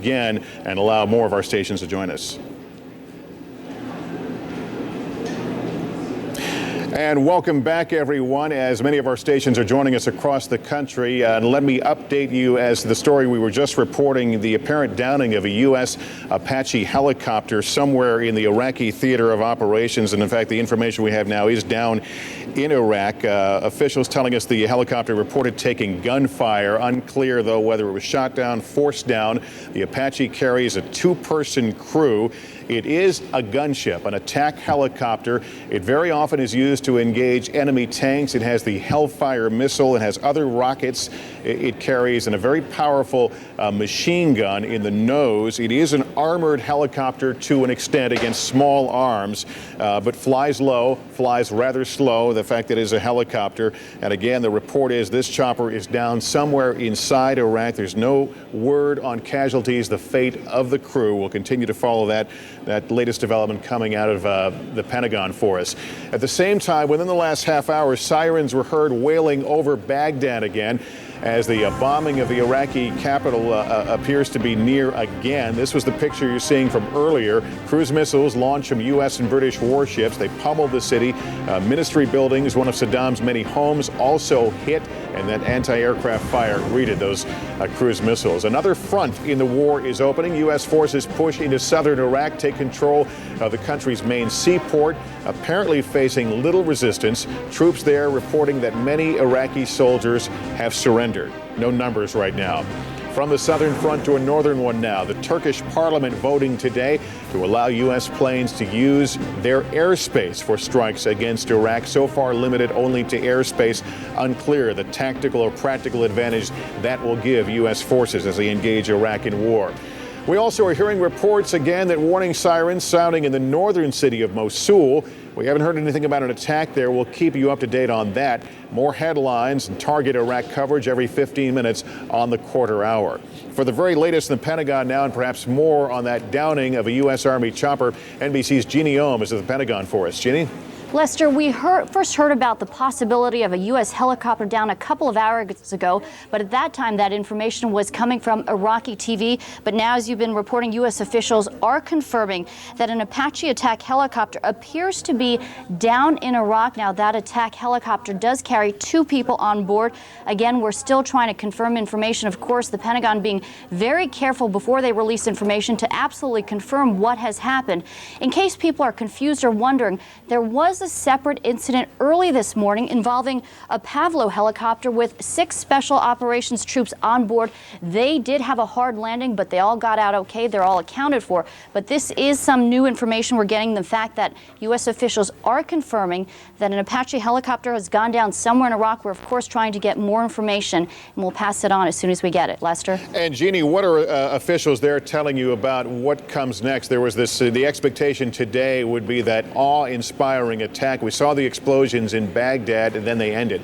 again and allow more of our stations to join us. And welcome back, everyone, as many of our stations are joining us across the country. And let me update you as to the story we were just reporting, the apparent downing of a U.S. Apache helicopter somewhere in the Iraqi theater of operations. And in fact, the information we have now is down in Iraq. Officials telling us the helicopter reported taking gunfire. Unclear, though, whether it was shot down, forced down. The Apache carries a two-person crew. It is a gunship, an attack helicopter. It very often is used to engage enemy tanks. It has the Hellfire missile. It has other rockets it carries, and a very powerful machine gun in the nose. It is an armored helicopter to an extent against small arms, but flies low, flies rather slow, the fact that it is a helicopter. And again, the report is this chopper is down somewhere inside Iraq. There's no word on casualties, the fate of the crew. We'll continue to follow that latest development coming out of the Pentagon for us. At the same time, within the last half hour, sirens were heard wailing over Baghdad again as the bombing of the Iraqi capital appears to be near again. This was the picture you're seeing from earlier. Cruise missiles launched from U.S. and British warships. They pummeled the city. Ministry buildings, one of Saddam's many homes, also hit, and that anti-aircraft fire greeted those cruise missiles. Another front in the war is opening. U.S. forces push into southern Iraq, take control of the country's main seaport, apparently facing little resistance. Troops there reporting that many Iraqi soldiers have surrendered. No numbers right now. From the southern front to a northern one now. The Turkish parliament voting today to allow U.S. planes to use their airspace for strikes against Iraq. So far limited only to airspace. Unclear the tactical or practical advantage that will give U.S. forces as they engage Iraq in war. We also are hearing reports again that warning sirens sounding in the northern city of Mosul. We haven't heard anything about an attack there. We'll keep you up to date on that. More headlines and target Iraq coverage every 15 minutes on the quarter hour. For the very latest in the Pentagon now, and perhaps more on that downing of a U.S. Army chopper, NBC's Jeannie Ohm is at the Pentagon for us. Jeannie? Lester, we first heard about the possibility of a U.S. helicopter down a couple of hours ago, but at that time that information was coming from Iraqi TV. But now, as you've been reporting, U.S. officials are confirming that an Apache attack helicopter appears to be down in Iraq. Now, that attack helicopter does carry two people on board. Again, we're still trying to confirm information. Of course, the Pentagon being very careful before they release information to absolutely confirm what has happened. In case people are confused or wondering, there was a separate incident early this morning involving a Pavlo helicopter with 6 special operations troops on board. They did have a hard landing, but they all got out okay. They're all accounted for. But this is some new information we're getting, the fact that U.S. officials are confirming that an Apache helicopter has gone down somewhere in Iraq. We're, of course, trying to get more information, and we'll pass it on as soon as we get it. Lester? And, Jeannie, what are officials there telling you about what comes next? There was this, the expectation today would be that awe-inspiring attack. We saw the explosions in Baghdad, and then they ended.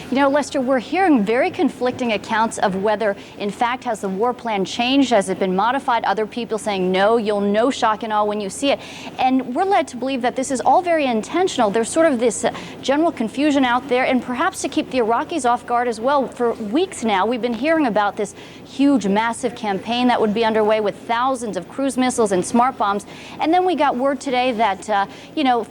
You know, Lester, we're hearing very conflicting accounts of whether, in fact, has the war plan changed? Has it been modified? Other people saying no, you'll know shock and awe when you see it. And we're led to believe that this is all very intentional. There's sort of this general confusion out there, and perhaps to keep the Iraqis off guard as well. For weeks now, we've been hearing about this huge, massive campaign that would be underway with thousands of cruise missiles and smart bombs. And then we got word today that,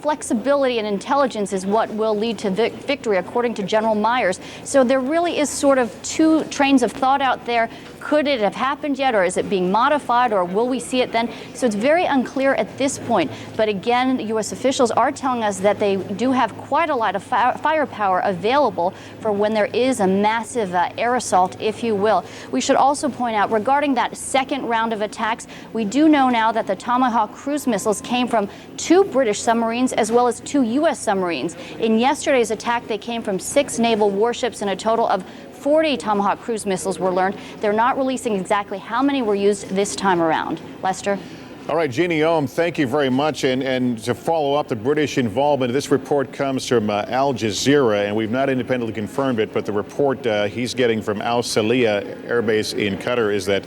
flexibility and intelligence is what will lead to victory, according to General Myers. So there really is sort of two trains of thought out there. Could it have happened yet, or is it being modified, or will we see it then? So it's very unclear at this point. But again, U.S. officials are telling us that they do have quite a lot of firepower available for when there is a massive air assault, if you will. We should also point out, regarding that second round of attacks, we do know now that the Tomahawk cruise missiles came from 2 British submarines as well as 2 U.S. submarines. In yesterday's attack, they came from 6 naval warships, and a total of 40 Tomahawk cruise missiles were learned. They're not releasing exactly how many were used this time around. Lester? All right, Jeannie Ohm, thank you very much. And to follow up the British involvement, this report comes from Al Jazeera, and we've not independently confirmed it, but the report he's getting from Al Salihah Air Base in Qatar is that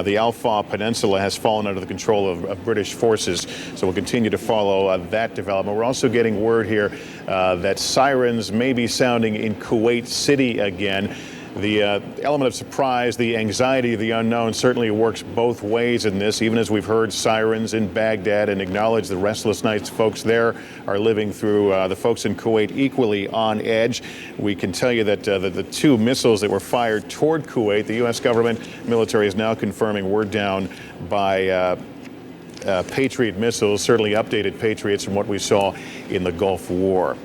the Al Faw Peninsula has fallen under the control of British forces. So we'll continue to follow that development. We're also getting word here that sirens may be sounding in Kuwait City again. The element of surprise, the anxiety of the unknown certainly works both ways in this, even as we've heard sirens in Baghdad and acknowledge the restless nights folks there are living through. The folks in Kuwait equally on edge. We can tell you that the two missiles that were fired toward Kuwait, the U.S. government military is now confirming were down by Patriot missiles, certainly updated Patriots from what we saw in the Gulf War.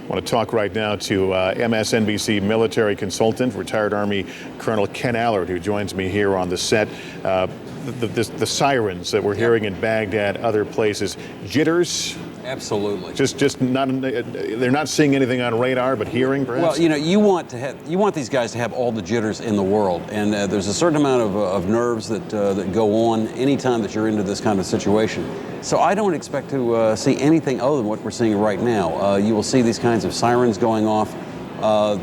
I want to talk right now to MSNBC military consultant, retired Army Colonel Ken Allard, who joins me here on the set. The sirens that we're hearing in Baghdad, other places, jitters? Absolutely. Just not. They're not seeing anything on radar, but hearing, perhaps. Well, you want these guys to have all the jitters in the world, and there's a certain amount of nerves that go on anytime that you're into this kind of situation. So I don't expect to see anything other than what we're seeing right now. You will see these kinds of sirens going off.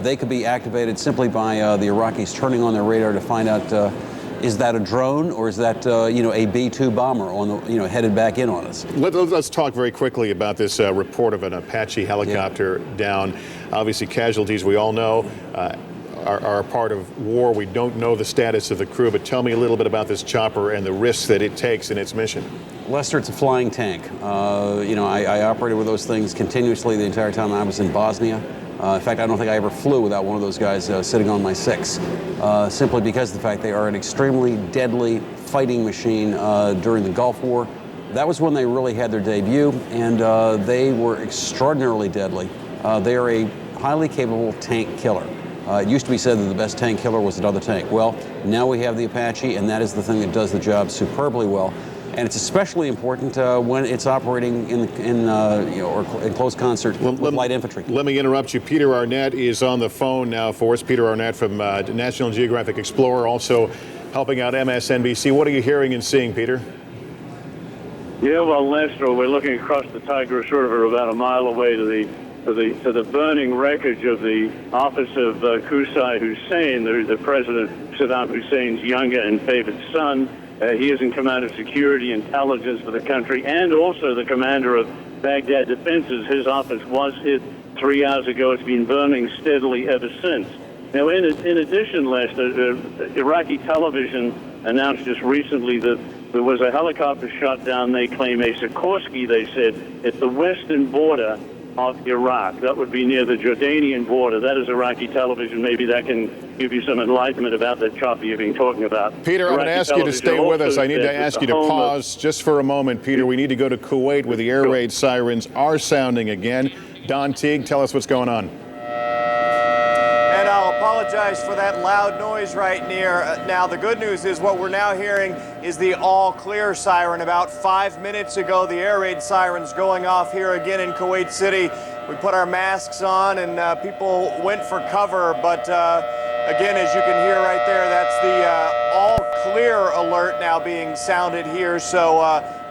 They could be activated simply by the Iraqis turning on their radar to find out. Is that a drone, or is that a B-2 bomber on the headed back in on us? Let's talk very quickly about this report of an Apache helicopter down. Obviously, casualties we all know are a part of war. We don't know the status of the crew, but tell me a little bit about this chopper and the risks that it takes in its mission. Lester, it's a flying tank. I operated with those things continuously the entire time I was in Bosnia. In fact, I don't think I ever flew without one of those guys sitting on my six, simply because of the fact they are an extremely deadly fighting machine during the Gulf War. That was when they really had their debut, and they were extraordinarily deadly. They are a highly capable tank killer. It used to be said that the best tank killer was another tank. Well, now we have the Apache, and that is the thing that does the job superbly well. And it's especially important when it's operating in close concert with light infantry. Let me interrupt you. Peter Arnett is on the phone now for us. Peter Arnett from National Geographic Explorer, also helping out MSNBC. What are you hearing and seeing, Peter? Yeah, well, Lester, we're looking across the Tigris River about a mile away to the burning wreckage of the office of Qusay Hussein, the President Saddam Hussein's younger and favorite son. He is in command of security intelligence for the country and also the commander of Baghdad defenses. His office was hit 3 hours ago. It's been burning steadily ever since. Now, in addition, Lester, Iraqi television announced just recently that there was a helicopter shot down, they claim a Sikorsky, they said, at the western border of Iraq. That would be near the Jordanian border. That is Iraqi television. Maybe that can give you some enlightenment about that chopper you've been talking about. Peter, I'm going to ask you to stay with us. I need to ask you to pause just for a moment, Peter. We need to go to Kuwait where the air raid sirens are sounding again. Don Teague, tell us what's going on. And I'll apologize for that loud noise right near. Now, the good news is what we're now hearing is the all clear siren. About 5 minutes ago, the air raid sirens going off here again in Kuwait City. We put our masks on and people went for cover. But again, as you can hear right there, that's the all clear alert now being sounded here. So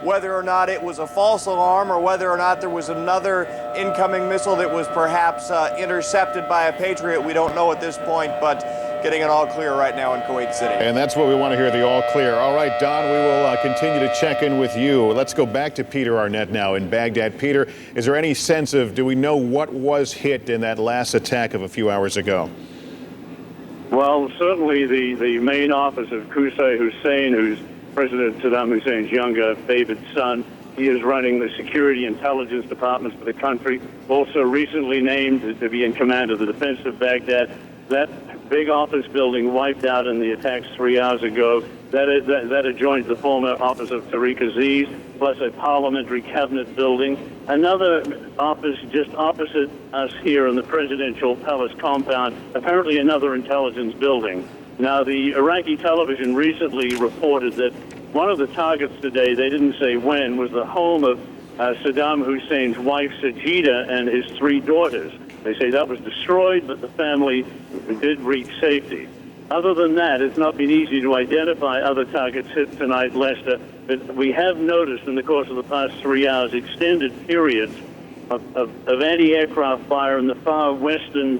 whether or not it was a false alarm or whether or not there was another incoming missile that was perhaps intercepted by a Patriot, we don't know at this point, but getting it all clear right now in Kuwait City. And that's what we want to hear, the all clear. All right, Don, we will continue to check in with you. Let's go back to Peter Arnett now in Baghdad. Peter, is there any sense of, do we know what was hit in that last attack of a few hours ago? Well, certainly the main office of Qusay Hussein, who's President Saddam Hussein's younger favorite son. He is running the security intelligence departments for the country, also recently named to be in command of the defense of Baghdad. That big office building wiped out in the attacks 3 hours ago. That adjoins the former office of Tariq Aziz, plus a parliamentary cabinet building. Another office just opposite us here in the presidential palace compound, apparently another intelligence building. Now, the Iraqi television recently reported that one of the targets today, they didn't say when, was the home of Saddam Hussein's wife, Sajida, and his 3 daughters. They say that was destroyed, but the family did reach safety. Other than that, it's not been easy to identify other targets hit tonight, Lester, but we have noticed in the course of the past 3 hours extended periods of anti-aircraft fire in the far western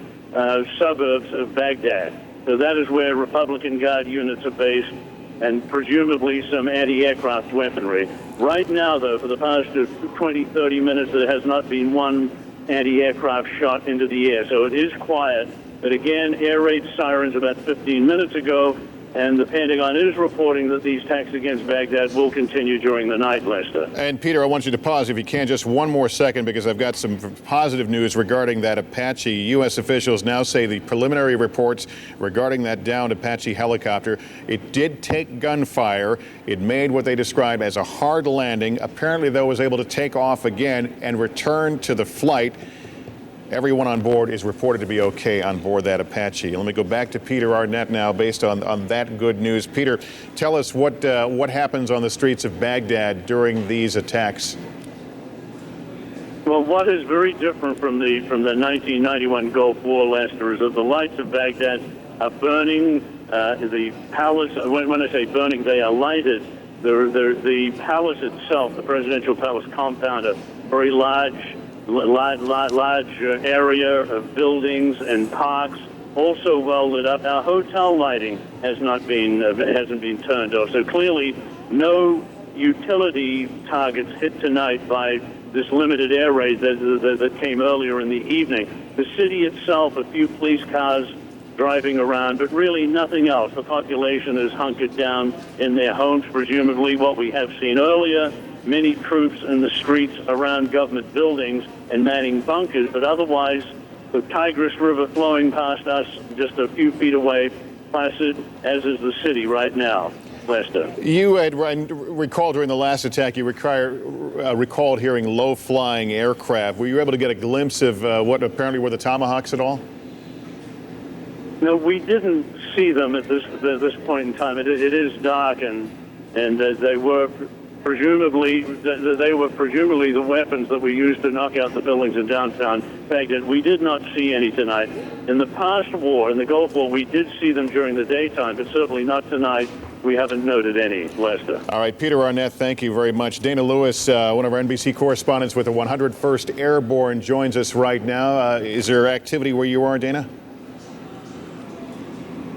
suburbs of Baghdad. So that is where Republican Guard units are based and presumably some anti-aircraft weaponry. Right now, though, for the past 20, 30 minutes, there has not been one anti-aircraft shot into the air. So it is quiet But again, air raid sirens about 15 minutes ago, and the Pentagon is reporting that these attacks against Baghdad will continue during the night, Lester. And Peter, I want you to pause, if you can, just one more second, because I've got some positive news regarding that Apache. U.S. officials now say the preliminary reports regarding that downed Apache helicopter, it did take gunfire. It made what they described as a hard landing. Apparently, though, was able to take off again and return to the flight. Everyone on board is reported to be okay on board that Apache. Let me go back to Peter Arnett now, based on that good news. Peter, tell us what happens on the streets of Baghdad during these attacks. Well, what is very different from the 1991 Gulf War, Lester, is that the lights of Baghdad are burning. The palace, when I say burning, they are lighted. The palace itself, the presidential palace compound, a very large area of buildings and parks, also well lit up. Our hotel lighting hasn't been turned off. So clearly, no utility targets hit tonight by this limited air raid that came earlier in the evening. The city itself, a few police cars driving around, but really nothing else. The population is hunkered down in their homes, presumably. What we have seen earlier, many troops in the streets around government buildings and manning bunkers, but otherwise the Tigris River flowing past us just a few feet away, placid, as is the city right now. Lester. You had recalled during the last attack, you recalled hearing low-flying aircraft. Were you able to get a glimpse of what apparently were the Tomahawks at all? No, we didn't see them at this point in time. It is dark, and they were presumably the weapons that we used to knock out the buildings in downtown Baghdad. We did not see any tonight. In the past war, in the Gulf War, we did see them during the daytime, but certainly not tonight. We haven't noted any, Lester. All right, Peter Arnett, thank you very much. Dana Lewis, one of our NBC correspondents with the 101st Airborne, joins us right now. Is there activity where you are, Dana?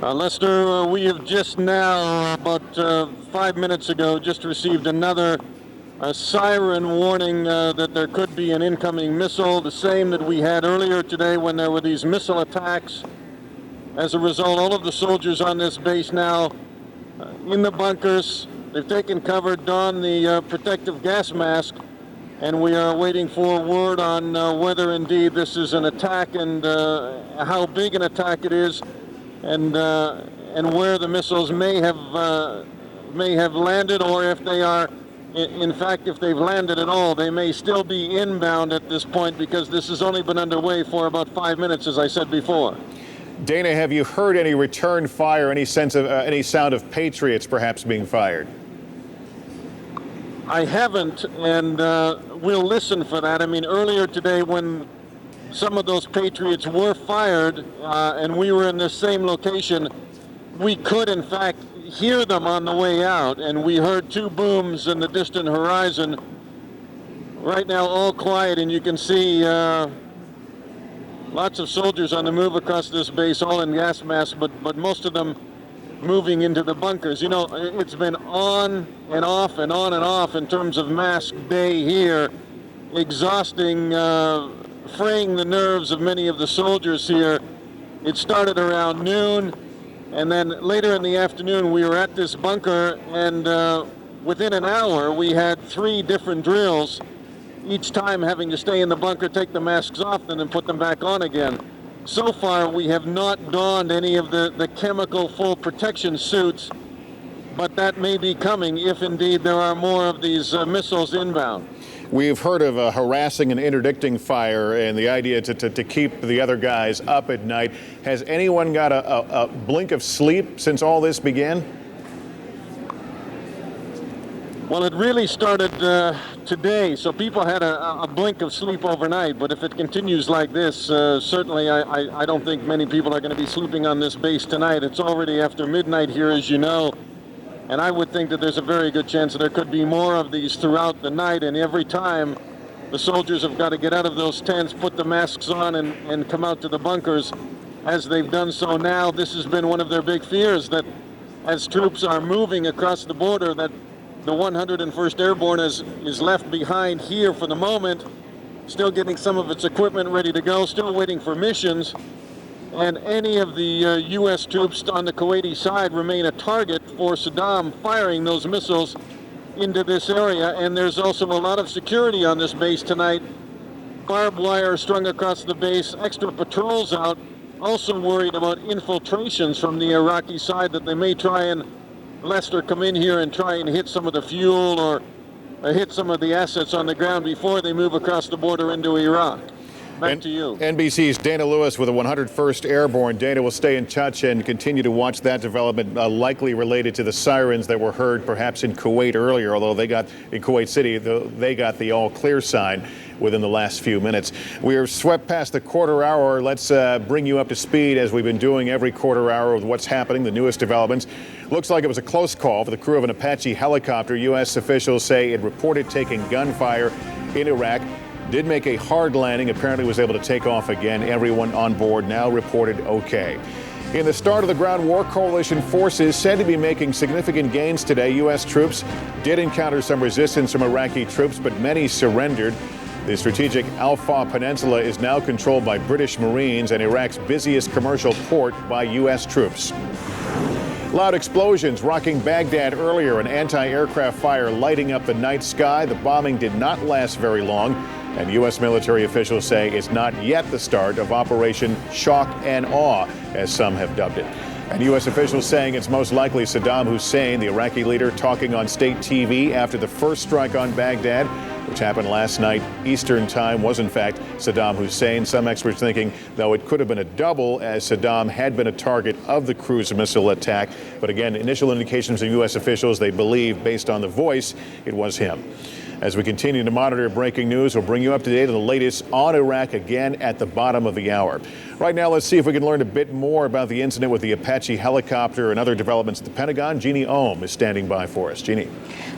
Lester, we have just now, about 5 minutes ago, just received another siren warning that there could be an incoming missile, the same that we had earlier today when there were these missile attacks. As a result, all of the soldiers on this base now in the bunkers, they've taken cover, donned the protective gas mask, and we are waiting for word on whether indeed this is an attack and how big an attack it is, and where the missiles may have landed, or if they are, in fact, if they've landed at all, they may still be inbound at this point, because this has only been underway for about 5 minutes, as I said before. Dana, have you heard any return fire, any sense of any sound of Patriots perhaps being fired? I haven't, and we'll listen for that. I mean, earlier today when some of those Patriots were fired, and we were in the same location, we could, in fact, hear them on the way out, and we heard two booms in the distant horizon. Right now, all quiet, and you can see lots of soldiers on the move across this base, all in gas masks, but most of them moving into the bunkers. You know, it's been on and off and on and off in terms of mask day here, exhausting, fraying the nerves of many of the soldiers here. It started around noon, and then later in the afternoon we were at this bunker, and within an hour we had 3 different drills, each time having to stay in the bunker, take the masks off, and then put them back on again. So far we have not donned any of the chemical full protection suits, but that may be coming if indeed there are more of these missiles inbound. We've heard of harassing and interdicting fire and the idea to keep the other guys up at night. Has anyone got a blink of sleep since all this began? Well, it really started today, so people had a blink of sleep overnight, but if it continues like this, certainly I don't think many people are going to be sleeping on this base tonight. It's already after midnight here, as you know. And I would think that there's a very good chance that there could be more of these throughout the night. And every time the soldiers have got to get out of those tents, put the masks on, and come out to the bunkers, as they've done so now. This has been one of their big fears, that as troops are moving across the border, that the 101st Airborne is left behind here for the moment, still getting some of its equipment ready to go, still waiting for missions. and any of the U.S. troops on the Kuwaiti side remain a target for Saddam firing those missiles into this area. And there's also a lot of security on this base tonight. Barbed wire strung across the base, extra patrols out, also worried about infiltrations from the Iraqi side, that they may try and, Lester, come in here and try and hit some of the fuel or hit some of the assets on the ground before they move across the border into Iraq. Back to you. NBC's Dana Lewis with the 101st Airborne. Dana will stay in touch and continue to watch that development, likely related to the sirens that were heard perhaps in Kuwait earlier, although they got, in Kuwait City, they got the all clear sign within the last few minutes. We are swept past the quarter hour. Let's bring you up to speed, as we've been doing every quarter hour, with what's happening, the newest developments. Looks like it was a close call for the crew of an Apache helicopter. U.S. officials say it reported taking gunfire in Iraq. Did make a hard landing, apparently was able to take off again. Everyone on board now reported okay. In the start of the ground war, coalition forces said to be making significant gains today. U.S. troops did encounter some resistance from Iraqi troops, but many surrendered. The strategic Al-Fa Peninsula is now controlled by British Marines and Iraq's busiest commercial port by U.S. troops. Loud explosions rocking Baghdad earlier, an anti-aircraft fire lighting up the night sky. The bombing did not last very long, and U.S. military officials say it's not yet the start of Operation Shock and Awe, as some have dubbed it. And U.S. officials saying it's most likely Saddam Hussein, the Iraqi leader, talking on state TV after the first strike on Baghdad, which happened last night Eastern time, was in fact Saddam Hussein. Some experts thinking, though, it could have been a double, as Saddam had been a target of the cruise missile attack. But again, initial indications from U.S. officials, they believe, based on the voice, it was him. As we continue to monitor breaking news, we'll bring you up to date on the latest on Iraq again at the bottom of the hour. Right now, let's see if we can learn a bit more about the incident with the Apache helicopter and other developments at the Pentagon. Jeannie Ohm is standing by for us. Jeannie.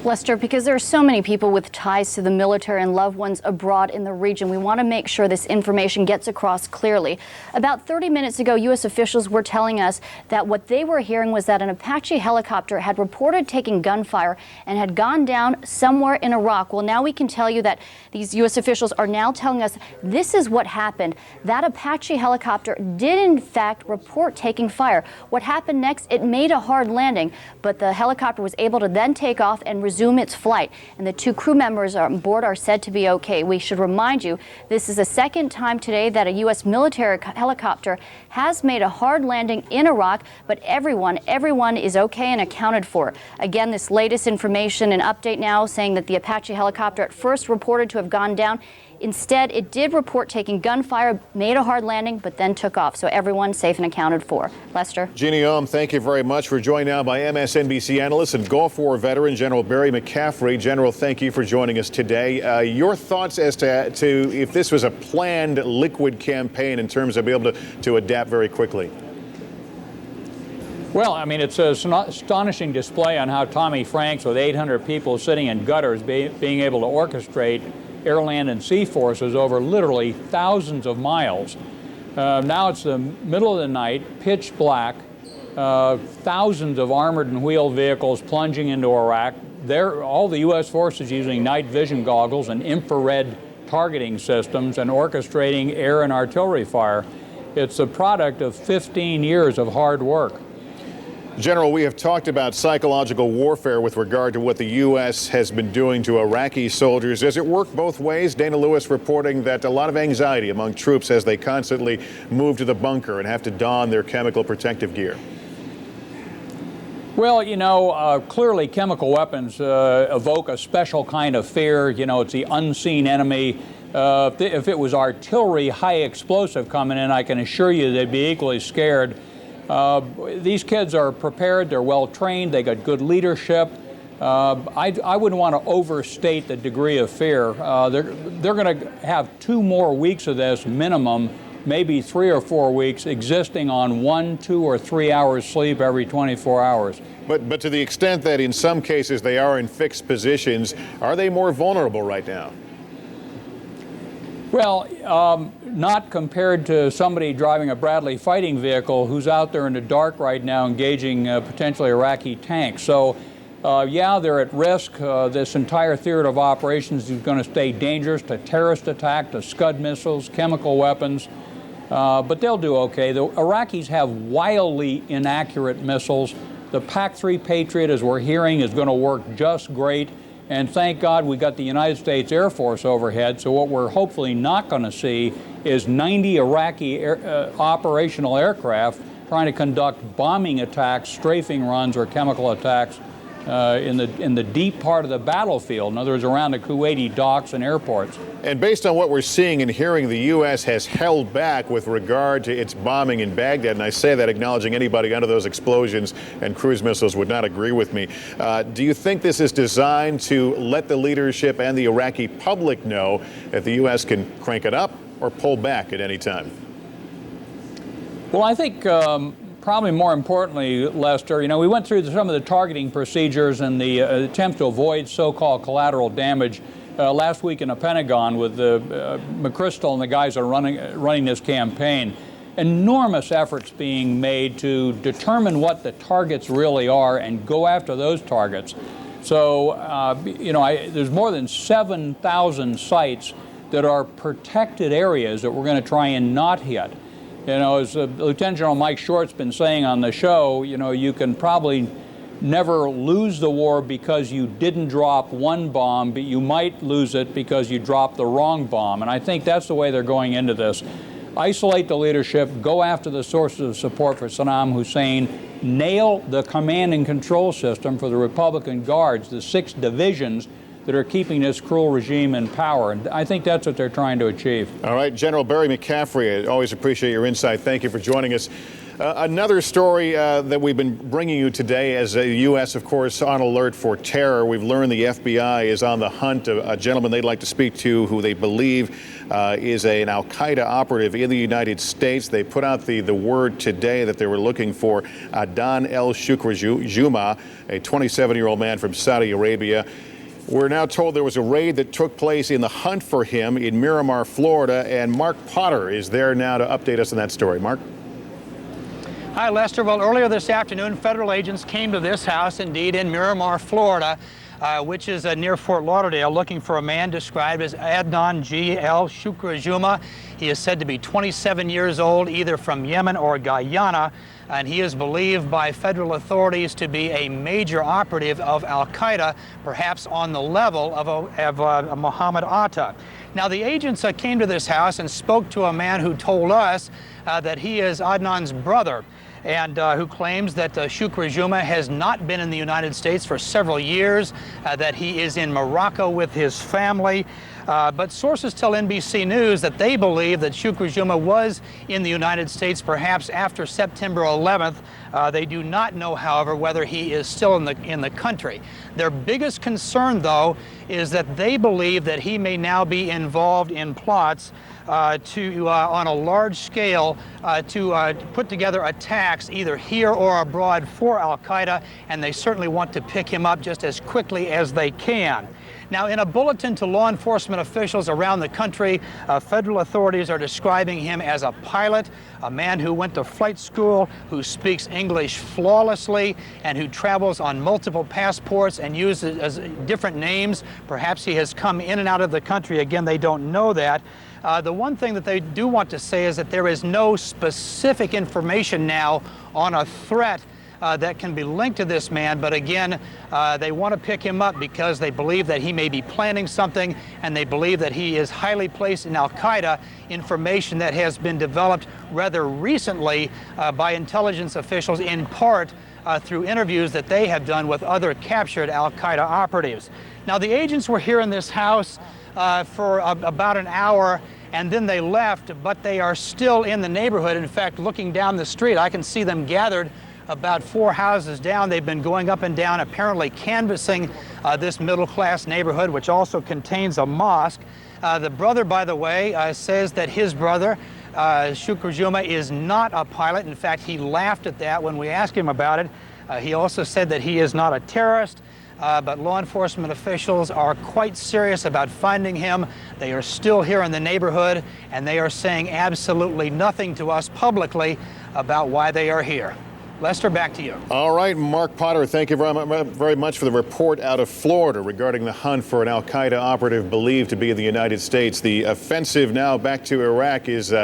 Lester, because there are so many people with ties to the military and loved ones abroad in the region, we want to make sure this information gets across clearly. About 30 minutes ago, U.S. officials were telling us that what they were hearing was that an Apache helicopter had reported taking gunfire and had gone down somewhere in Iraq. Well, now we can tell you that these U.S. officials are now telling us this is what happened. That Apache helicopter did, in fact, report taking fire. What happened next? It made a hard landing, but the helicopter was able to then take off and resume its flight. And the two crew members on board are said to be okay. We should remind you, this is the second time today that a U.S. military helicopter has made a hard landing in Iraq, but everyone is okay and accounted for. Again, this latest information and update now saying that the Apache helicopter at first reported to have gone down. Instead, it did report taking gunfire, made a hard landing, but then took off. So everyone's safe and accounted for. Lester? Jeannie Ohm, thank you very much. We're joined now by MSNBC analyst and Gulf War veteran General Barry McCaffrey. General, thank you for joining us today. Your thoughts as to if this was a planned liquid campaign in terms of being able to adapt very quickly? Well, I mean, it's an astonishing display on how Tommy Franks, with 800 people sitting in gutters, being able to orchestrate air, land, and sea forces over literally thousands of miles. Now it's the middle of the night, pitch black, thousands of armored and wheeled vehicles plunging into Iraq. All the U.S. forces using night vision goggles and infrared targeting systems and orchestrating air and artillery fire. It's a product of 15 years of hard work. General, we have talked about psychological warfare with regard to what the U.S. has been doing to Iraqi soldiers. Does it work both ways? Dana Lewis reporting that a lot of anxiety among troops as they constantly move to the bunker and have to don their chemical protective gear. Well, you know, clearly chemical weapons evoke a special kind of fear. You know, it's the unseen enemy. If it was artillery, high explosive coming in, I can assure you they'd be equally scared. These kids are prepared, they're well trained, they got good leadership. I wouldn't want to overstate the degree of fear. They're going to have 2 more weeks of this minimum, maybe 3 or 4 weeks, existing on 1, 2, or 3 hours sleep every 24 hours. But to the extent that in some cases they are in fixed positions, are they more vulnerable right now? Well, not compared to somebody driving a Bradley fighting vehicle who's out there in the dark right now engaging potentially Iraqi tanks. So, yeah, they're at risk. This entire theater of operations is going to stay dangerous to terrorist attack, to Scud missiles, chemical weapons. but they'll do okay. The Iraqis have wildly inaccurate missiles. The PAC-3 Patriot, as we're hearing, is going to work just great. And thank God we got the United States Air Force overhead. So what we're hopefully not going to see is 90 Iraqi operational aircraft trying to conduct bombing attacks, strafing runs, or chemical attacks in the deep part of the battlefield. In other words, around the Kuwaiti docks and airports. And based on what we're seeing and hearing, the U.S. has held back with regard to its bombing in Baghdad. And I say that acknowledging anybody under those explosions and cruise missiles would not agree with me. Do you think this is designed to let the leadership and the Iraqi public know that the U.S. can crank it up or pull back at any time? Well, I think probably more importantly, Lester, we went through some of the targeting procedures and the attempts to avoid so-called collateral damage last week in the Pentagon with McChrystal and the guys that are running this campaign. Enormous efforts being made to determine what the targets really are and go after those targets. So, there's more than 7,000 sites that are protected areas that we're going to try and not hit. As Lieutenant General Mike Short's been saying on the show, you can probably never lose the war because you didn't drop one bomb, but you might lose it because you dropped the wrong bomb. And I think that's the way they're going into this. Isolate the leadership, go after the sources of support for Saddam Hussein, nail the command and control system for the Republican Guards, the 6 divisions that are keeping this cruel regime in power. And I think that's what they're trying to achieve. All right, General Barry McCaffrey, I always appreciate your insight. Thank you for joining us. Another story that we've been bringing you today, as the U.S., of course, on alert for terror. We've learned the FBI is on the hunt. A gentleman they'd like to speak to who they believe is an al-Qaeda operative in the United States. They put out the word today that they were looking for Adnan el-Shukr-Juma, a 27-year-old man from Saudi Arabia. We're now told there was a raid that took place in the hunt for him in Miramar, Florida, and Mark Potter is there now to update us on that story. Mark? Hi, Lester. Well, earlier this afternoon, federal agents came to this house, indeed, in Miramar, Florida, which is near Fort Lauderdale, looking for a man described as Adnan G. el-Shukr-Juma. He is said to be 27 years old, either from Yemen or Guyana, and he is believed by federal authorities to be a major operative of al-Qaeda, perhaps on the level of Mohammed Atta. Now, the agents came to this house and spoke to a man who told us that he is Adnan's brother, and who claims that Shukr-Juma has not been in the United States for several years, that he is in Morocco with his family. But sources tell NBC News that they believe that Shukr-Juma was in the United States perhaps after September 11th. They do not know, however, whether he is still in the country. Their biggest concern, though, is that they believe that he may now be involved in plots on a large scale to put together attacks either here or abroad for al-Qaeda, and they certainly want to pick him up just as quickly as they can. Now, in a bulletin to law enforcement officials around the country, federal authorities are describing him as a pilot, a man who went to flight school, who speaks English flawlessly, and who travels on multiple passports and uses different names. Perhaps he has come in and out of the country. Again, they don't know that. The one thing that they do want to say is that there is no specific information now on a threat that can be linked to this man, but again, they want to pick him up because they believe that he may be planning something, and they believe that he is highly placed in al-Qaeda, information that has been developed rather recently by intelligence officials, in part through interviews that they have done with other captured al-Qaeda operatives. Now, the agents were here in this house for about an hour, and then they left, but they are still in the neighborhood. In fact, looking down the street, I can see them gathered about 4 houses down. They've been going up and down, apparently canvassing this middle-class neighborhood, which also contains a mosque. The brother, by the way, says that his brother, Shukr-Juma, is not a pilot. In fact, he laughed at that when we asked him about it. He also said that he is not a terrorist, but law enforcement officials are quite serious about finding him. They are still here in the neighborhood, and they are saying absolutely nothing to us publicly about why they are here. Lester, back to you. All right, Mark Potter, thank you very much for the report out of Florida regarding the hunt for an al-Qaeda operative believed to be in the United States. The offensive now back to Iraq is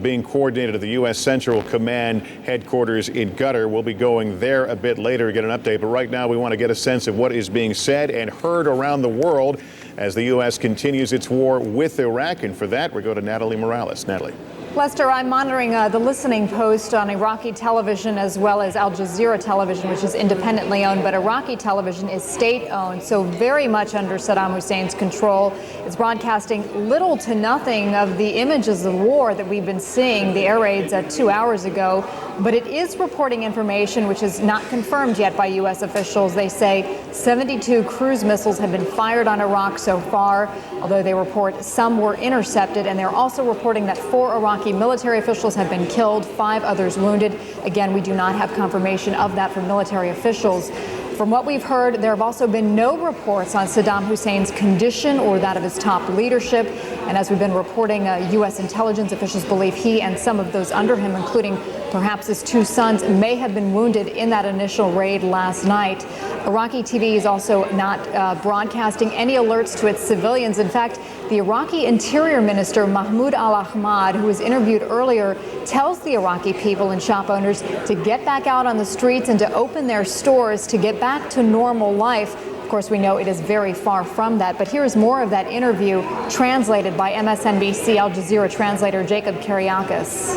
being coordinated at the U.S. Central Command headquarters in Qatar. We'll be going there a bit later to get an update, but right now we want to get a sense of what is being said and heard around the world as the U.S. continues its war with Iraq. And for that, we go to Natalie Morales. Natalie. Lester, I'm monitoring the listening post on Iraqi television as well as Al Jazeera television, which is independently owned, but Iraqi television is state-owned, so very much under Saddam Hussein's control. It's broadcasting little to nothing of the images of war that we've been seeing, the air raids 2 hours ago, but it is reporting information which is not confirmed yet by U.S. officials. They say 72 cruise missiles have been fired on Iraq so far, although they report some were intercepted, and they're also reporting that 4 Iraqi military officials have been killed, 5 others wounded. Again, we do not have confirmation of that from military officials. From what we've heard, there have also been no reports on Saddam Hussein's condition or that of his top leadership. And as we've been reporting, U.S. intelligence officials believe he and some of those under him, including perhaps his 2 sons, may have been wounded in that initial raid last night. Iraqi TV is also not broadcasting any alerts to its civilians. In fact, the Iraqi Interior Minister Mahmoud al-Ahmad, who was interviewed earlier, tells the Iraqi people and shop owners to get back out on the streets and to open their stores to get back to normal life. Of course, we know it is very far from that, but here's more of that interview translated by MSNBC Al Jazeera translator Jacob Kariakis.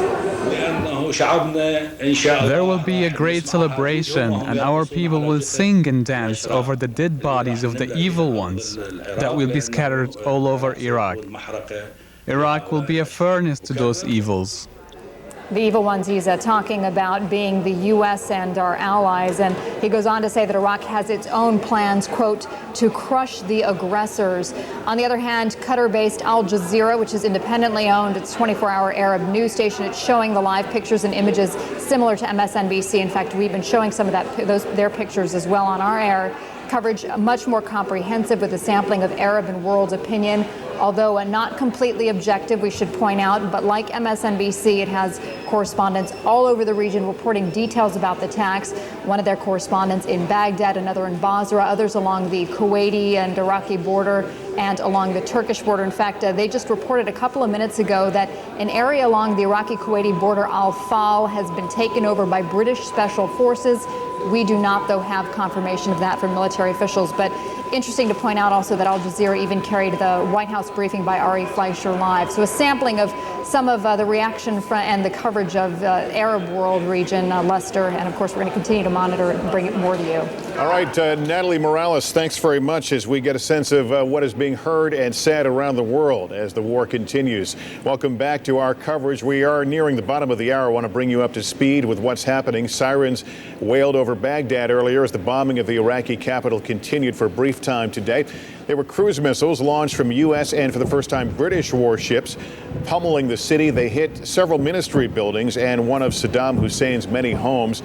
There will be a great celebration, and our people will sing and dance over the dead bodies of the evil ones that will be scattered all over Iraq. Iraq will be a furnace to those evils. The evil ones he's talking about being the U.S. and our allies. And he goes on to say that Iraq has its own plans, quote, to crush the aggressors. On the other hand, Qatar-based Al Jazeera, which is independently owned, it's a 24-hour Arab news station. It's showing the live pictures and images similar to MSNBC. In fact, we've been showing some of their pictures as well on our air. Coverage much more comprehensive with a sampling of Arab and world opinion, although not completely objective, we should point out. But like MSNBC, it has correspondents all over the region reporting details about the attacks. One of their correspondents in Baghdad, another in Basra, others along the Kuwaiti and Iraqi border and along the Turkish border. In fact, they just reported a couple of minutes ago that an area along the Iraqi-Kuwaiti border, Al-Fal, has been taken over by British special forces. We do not, though, have confirmation of that from military officials. But interesting to point out also that Al Jazeera even carried the White House briefing by Ari Fleischer live. So a sampling of some of the reaction and the coverage of the Arab world region, Lester. And of course, we're going to continue to monitor it and bring it more to you. All right, Natalie Morales, thanks very much as we get a sense of what is being heard and said around the world as the war continues. Welcome back to our coverage. We are nearing the bottom of the hour. I want to bring you up to speed with what's happening. Sirens wailed over Baghdad earlier as the bombing of the Iraqi capital continued for a brief time today. There were cruise missiles launched from U.S. and, for the first time, British warships pummeling the city. They hit several ministry buildings and one of Saddam Hussein's many homes.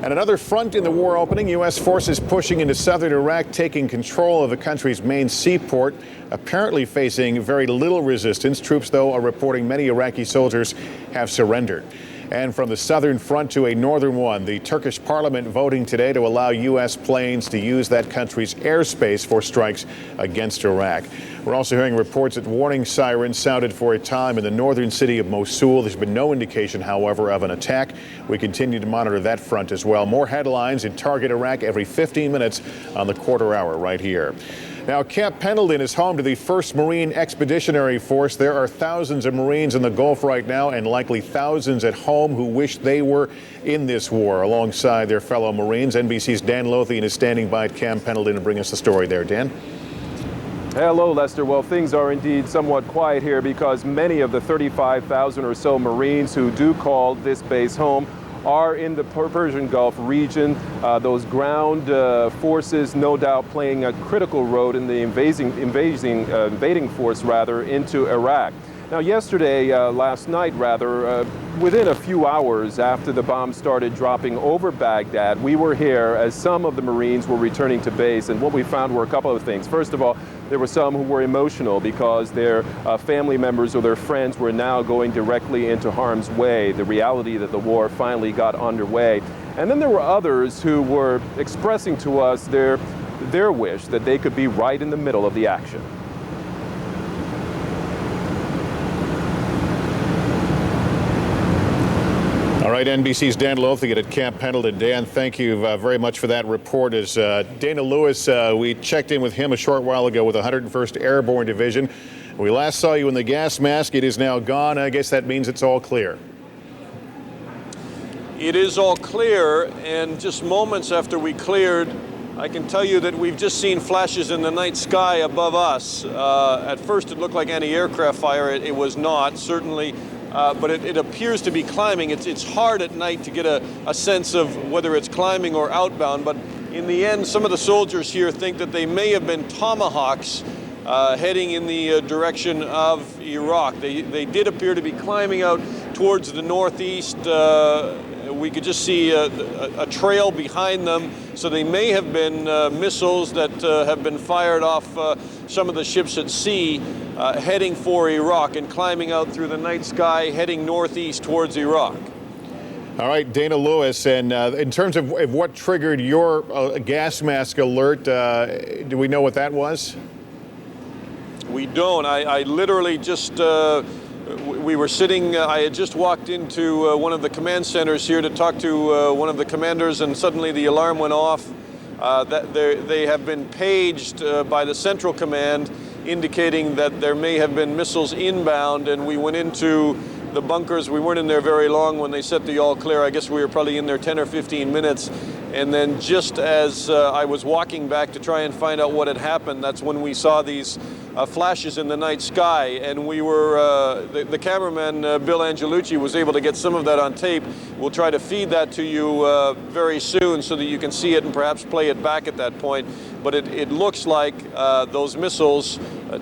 And another front in the war opening, U.S. forces pushing into southern Iraq, taking control of the country's main seaport, apparently facing very little resistance. Troops, though, are reporting many Iraqi soldiers have surrendered. And from the southern front to a northern one, the Turkish parliament voting today to allow U.S. planes to use that country's airspace for strikes against Iraq. We're also hearing reports that warning sirens sounded for a time in the northern city of Mosul. There's been no indication, however, of an attack. We continue to monitor that front as well. More headlines in Target Iraq every 15 minutes on the quarter hour right here. Now, Camp Pendleton is home to the 1st Marine Expeditionary Force. There are thousands of Marines in the Gulf right now and likely thousands at home who wish they were in this war alongside their fellow Marines. NBC's Dan Lothian is standing by at Camp Pendleton to bring us the story there. Dan? Hello, Lester. Well, things are indeed somewhat quiet here because many of the 35,000 or so Marines who do call this base home are in the Persian Gulf region. Those ground forces no doubt playing a critical role in the invading force into Iraq. Now, yesterday, last night rather, within a few hours after the bombs started dropping over Baghdad, we were here as some of the Marines were returning to base, and what we found were a couple of things. First of all, there were some who were emotional because their family members or their friends were now going directly into harm's way, the reality that the war finally got underway. And then there were others who were expressing to us their wish that they could be right in the middle of the action. All right, NBC's Dan Lothian at Camp Pendleton. Dan, thank you very much for that report. As Dana Lewis, we checked in with him a short while ago with the 101st Airborne Division. We last saw you in the gas mask. It is now gone. I guess that means it's all clear. It is all clear, and just moments after we cleared, I can tell you that we've just seen flashes in the night sky above us. At first it looked like anti-aircraft fire. It was not, certainly. But it appears to be climbing. It's hard at night to get a sense of whether it's climbing or outbound, but in the end, some of the soldiers here think that they may have been Tomahawks heading in the direction of Iraq. They did appear to be climbing out towards the northeast. We could just see a trail behind them, so they may have been missiles that have been fired off some of the ships at sea heading for Iraq and climbing out through the night sky, heading northeast towards Iraq. All right, Dana Lewis, and in terms of what triggered your gas mask alert, do we know what that was? We don't. I literally just, we were sitting, I had just walked into one of the command centers here to talk to one of the commanders, and suddenly the alarm went off. That they have been paged by the Central Command, indicating that there may have been missiles inbound, and we went into the bunkers. We weren't in there very long when they set the all clear. I guess we were probably in there 10 or 15 minutes. And then just as I was walking back to try and find out what had happened, that's when we saw these flashes in the night sky. And we were, the cameraman, Bill Angelucci, was able to get some of that on tape. We'll try to feed that to you very soon so that you can see it and perhaps play it back at that point. But it looks like those missiles,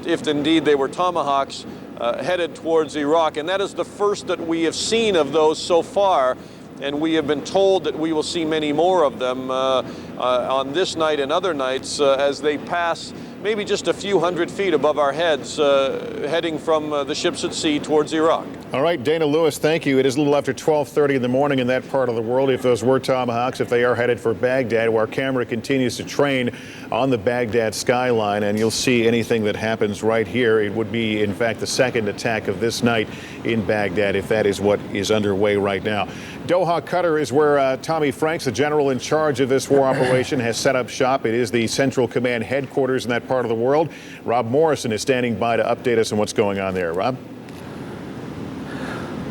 if indeed they were Tomahawks, headed towards Iraq. And that is the first that we have seen of those so far. And we have been told that we will see many more of them on this night and other nights as they pass maybe just a few hundred feet above our heads, heading from the ships at sea towards Iraq. All right, Dana Lewis, thank you. It is a little after 12:30 in the morning in that part of the world. If those were Tomahawks, if they are headed for Baghdad, where our camera continues to train on the Baghdad skyline, and you'll see anything that happens right here. It would be, in fact, the second attack of this night in Baghdad, if that is what is underway right now. Doha, Qatar is where Tommy Franks, the general in charge of this war operation, has set up shop. It is the Central Command headquarters in that part of the world. Rob Morrison is standing by to update us on what's going on there. Rob?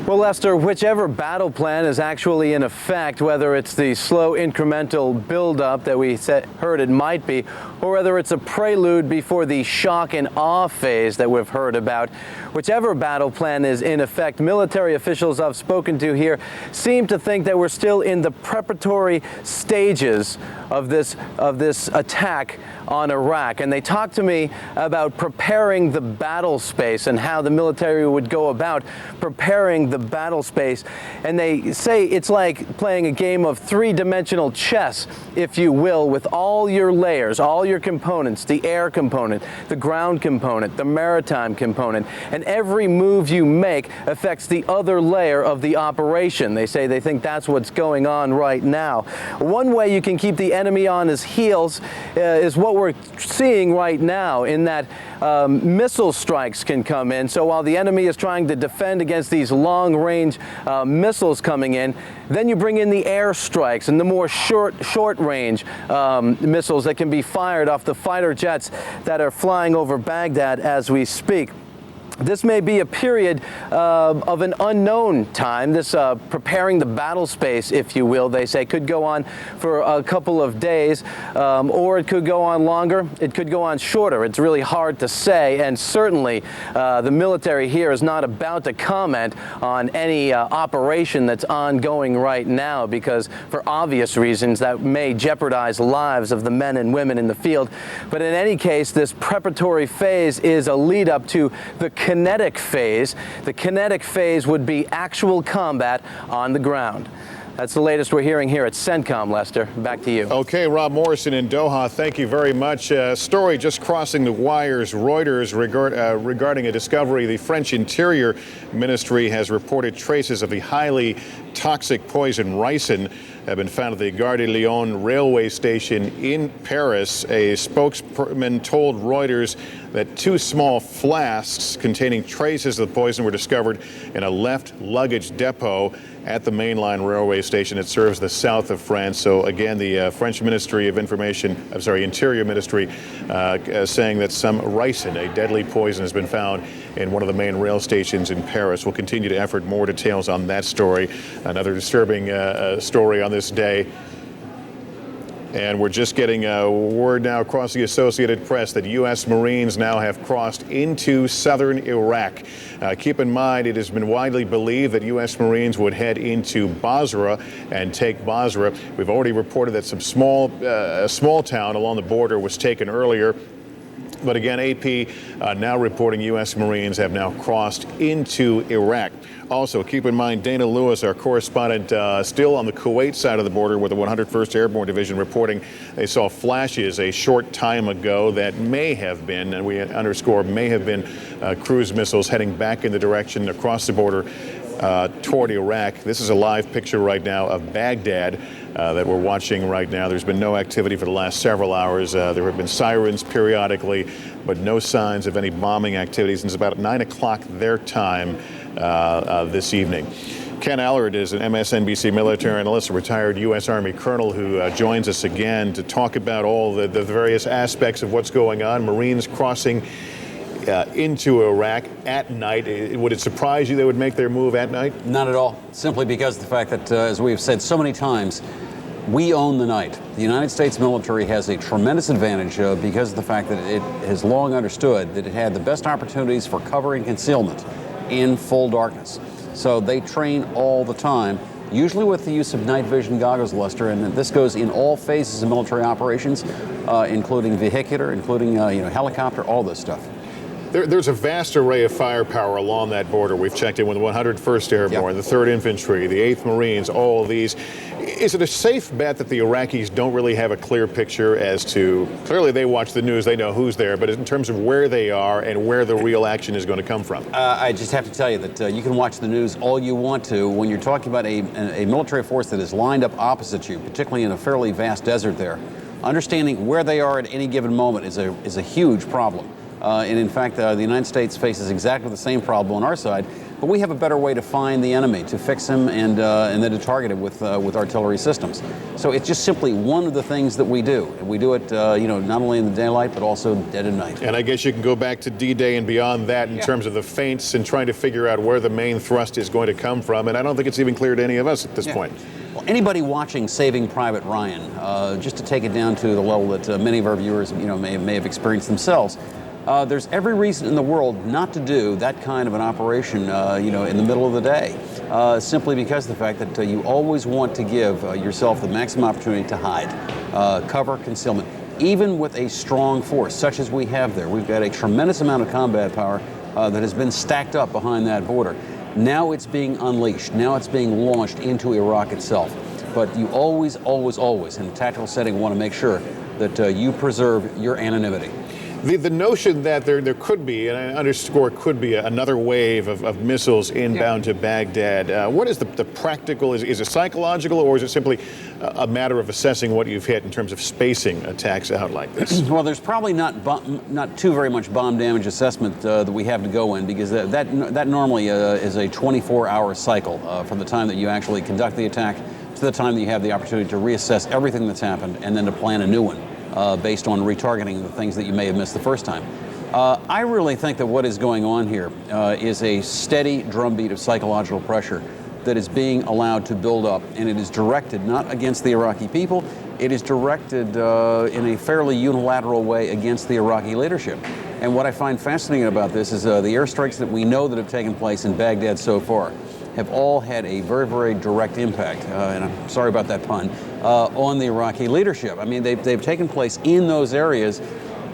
Well, Lester, whichever battle plan is actually in effect, whether it's the slow incremental buildup that we heard it might be, or whether it's a prelude before the shock and awe phase that we've heard about, whichever battle plan is in effect, military officials I've spoken to here seem to think that we're still in the preparatory stages of this attack on Iraq. And they talked to me about preparing the battle space and how the military would go about preparing the battle space. And they say it's like playing a game of three-dimensional chess, if you will, with all your layers, all your components, the air component, the ground component, the maritime component, and every move you make affects the other layer of the operation. They say they think that's what's going on right now. One way you can keep the enemy on his heels is what we're seeing right now, in that missile strikes can come in. So while the enemy is trying to defend against these long-range missiles coming in, then you bring in the air strikes and the more short-range missiles that can be fired off the fighter jets that are flying over Baghdad as we speak. This may be a period of an unknown time. This preparing the battle space, if you will, they say, could go on for a couple of days, or it could go on longer. It could go on shorter. It's really hard to say, and certainly the military here is not about to comment on any operation that's ongoing right now, because for obvious reasons that may jeopardize the lives of the men and women in the field. But in any case, this preparatory phase is a lead up to the kinetic phase. The kinetic phase would be actual combat on the ground. That's the latest we're hearing here at Centcom, Lester. Back to you. Okay, Rob Morrison in Doha, thank you very much. Story just crossing the wires. Reuters regarding a discovery. The French Interior Ministry has reported traces of the highly toxic poison ricin have been found at the Gare de Lyon railway station in Paris. A spokesman told Reuters that 2 small flasks containing traces of the poison were discovered in a left luggage depot at the mainline railway station that serves the south of France. So again, the French Interior Ministry saying that some ricin, a deadly poison, has been found in one of the main rail stations in Paris. We'll continue to effort more details on that story. Another disturbing story on this day. And we're just getting word now across the Associated Press that U.S. Marines now have crossed into southern Iraq. Keep in mind, it has been widely believed that U.S. Marines would head into Basra and take Basra. We've already reported that some small town along the border was taken earlier. But again, AP now reporting U.S. Marines have now crossed into Iraq. Also, keep in mind, Dana Lewis, our correspondent, still on the Kuwait side of the border with the 101st Airborne Division, reporting they saw flashes a short time ago that may have been, and we underscore, may have been cruise missiles heading back in the direction across the border toward Iraq. This is a live picture right now of Baghdad that we're watching right now. There's been no activity for the last several hours. There have been sirens periodically, but no signs of any bombing activities since about 9 o'clock their time this evening. Ken Allard is an MSNBC military analyst, a retired U.S. Army colonel who joins us again to talk about all the various aspects of what's going on. Marines crossing into Iraq at night. Would it surprise you they would make their move at night? Not at all. Simply because of the fact that, as we've said so many times, we own the night. The United States military has a tremendous advantage because of the fact that it has long understood that it had the best opportunities for cover and concealment in full darkness. So they train all the time, usually with the use of night vision goggles, Lester, and this goes in all phases of military operations, including vehicular, including helicopter, all this stuff. There's a vast array of firepower along that border. We've checked in with the 101st Airborne, the 3rd Infantry, the 8th Marines, all of these. Is it a safe bet that the Iraqis don't really have a clear picture as to, clearly they watch the news, they know who's there, but in terms of where they are and where the real action is going to come from? I just have to tell you that you can watch the news all you want to. When you're talking about a military force that is lined up opposite you, particularly in a fairly vast desert there, understanding where they are at any given moment is a huge problem. And in fact, the United States faces exactly the same problem on our side, but we have a better way to find the enemy, to fix him, and then to target him with artillery systems. So it's just simply one of the things that we do. And we do it, not only in the daylight, but also dead at night. And I guess you can go back to D-Day and beyond that in terms of the feints and trying to figure out where the main thrust is going to come from. And I don't think it's even clear to any of us at this point. Well, anybody watching Saving Private Ryan, just to take it down to the level that many of our viewers, may have experienced themselves, there's every reason in the world not to do that kind of an operation, in the middle of the day, simply because of the fact that you always want to give yourself the maximum opportunity to hide, cover, concealment. Even with a strong force, such as we have there, we've got a tremendous amount of combat power that has been stacked up behind that border. Now it's being unleashed. Now it's being launched into Iraq itself. But you always, always, always, in a tactical setting, want to make sure that you preserve your anonymity. The notion that there could be, and I underscore could be, another wave of missiles inbound to Baghdad. What is the practical, is it psychological, or is it simply a matter of assessing what you've hit in terms of spacing attacks out like this? Well, there's probably not too very much bomb damage assessment that we have to go in, because that normally is a 24-hour cycle from the time that you actually conduct the attack to the time that you have the opportunity to reassess everything that's happened and then to plan a new one. Based on retargeting the things that you may have missed the first time. I really think that what is going on here is a steady drumbeat of psychological pressure that is being allowed to build up, and it is directed not against the Iraqi people, it is directed in a fairly unilateral way against the Iraqi leadership. And what I find fascinating about this is the airstrikes that we know that have taken place in Baghdad so far have all had a very, very direct impact, and I'm sorry about that pun, on the Iraqi leadership. I mean, they've taken place in those areas